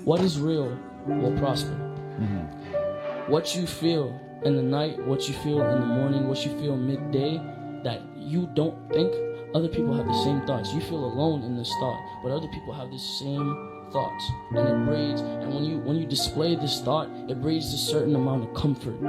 what is real will prosper. What you feel in the night, what you feel in the morning, what you feel midday, that you don't think, other people have the same thoughts. You feel alone in this thought, but other people have the same thoughts, and it breeds. And when you display this thought, it breeds a certain amount of comfort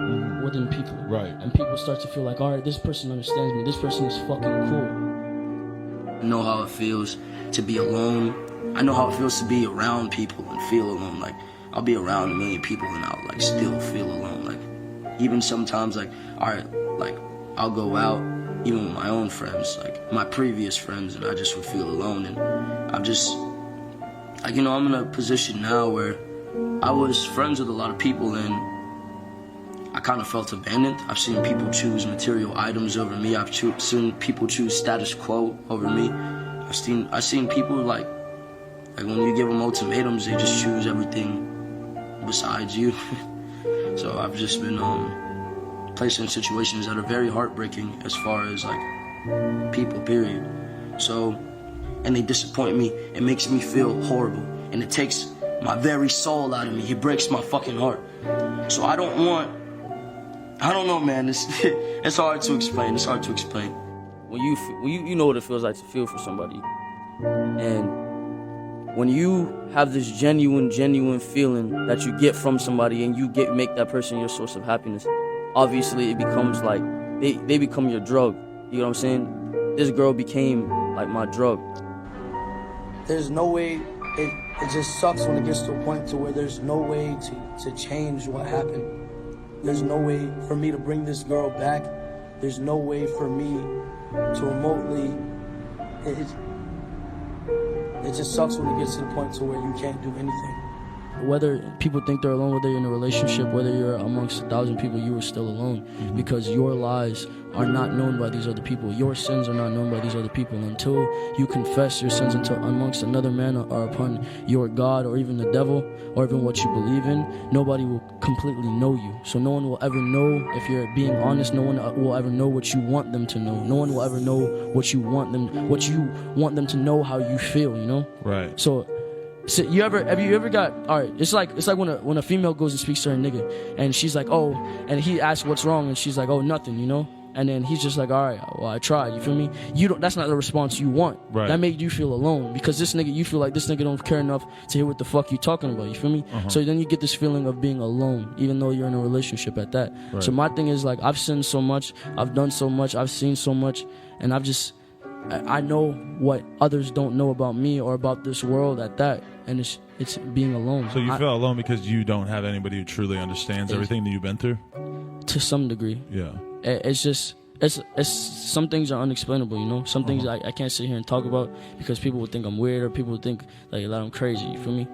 within people. Right. And people start to feel like, all right, this person understands me. This person is fucking cool. I know how it feels to be alone. I know how it feels to be around people and feel alone. Like, I'll be around a million people and I'll like still feel alone. Like, even sometimes, like, all right, like, I'll go out, even with my own friends, like my previous friends, and I just would feel alone. And I'm just, like, you know, I'm in a position now where I was friends with a lot of people and I kind of felt abandoned. I've seen people choose material items over me. I've seen people choose status quo over me. I've seen people like when you give them ultimatums, they just choose everything besides you. So I've just been placed in situations that are very heartbreaking as far as like people, period. So, and they disappoint me. It makes me feel horrible, and it takes my very soul out of me. It breaks my fucking heart. So I don't know, man. It's hard to explain. It's hard to explain. When you know what it feels like to feel for somebody, and when you have this genuine feeling that you get from somebody, and you make that person your source of happiness, obviously it becomes like they become your drug. You know what I'm saying? This girl became like my drug. There's no way. It just sucks when it gets to a point to where there's no way to change what happened. There's no way for me to bring this girl back. There's no way for me to remotely. It just sucks when it gets to the point to where you can't do anything. Whether people think they're alone, whether you're in a relationship, whether you're amongst 1,000 people, you are still alone, because your lies are not known by these other people. Your sins are not known by these other people. Until you confess your sins amongst another man or upon your God or even the devil or even what you believe in, nobody will completely know you. So no one will ever know if you're being honest. No one will ever know what you want them to know. No one will ever know what you want them to know, how you feel, you know? Right. So have you ever got, all right, it's like when a female goes and speaks to her nigga and she's like, oh, and he asks what's wrong and she's like, oh, nothing, you know? And then he's just like, all right, well, I tried, you feel me? That's not the response you want. Right. That made you feel alone, because this nigga, you feel like this nigga don't care enough to hear what the fuck you talking about, you feel me? So then you get this feeling of being alone, even though you're in a relationship at that. Right. So my thing is, like, I've sinned so much, I've done so much, I've seen so much, and I know what others don't know about me or about this world at that, and it's being alone. So you feel alone because you don't have anybody who truly understands everything that you've been through? To some degree. Yeah. It's just, it's some things are unexplainable, you know? Some things I can't sit here and talk about because people would think I'm weird, or people would think like that I'm crazy, you feel me?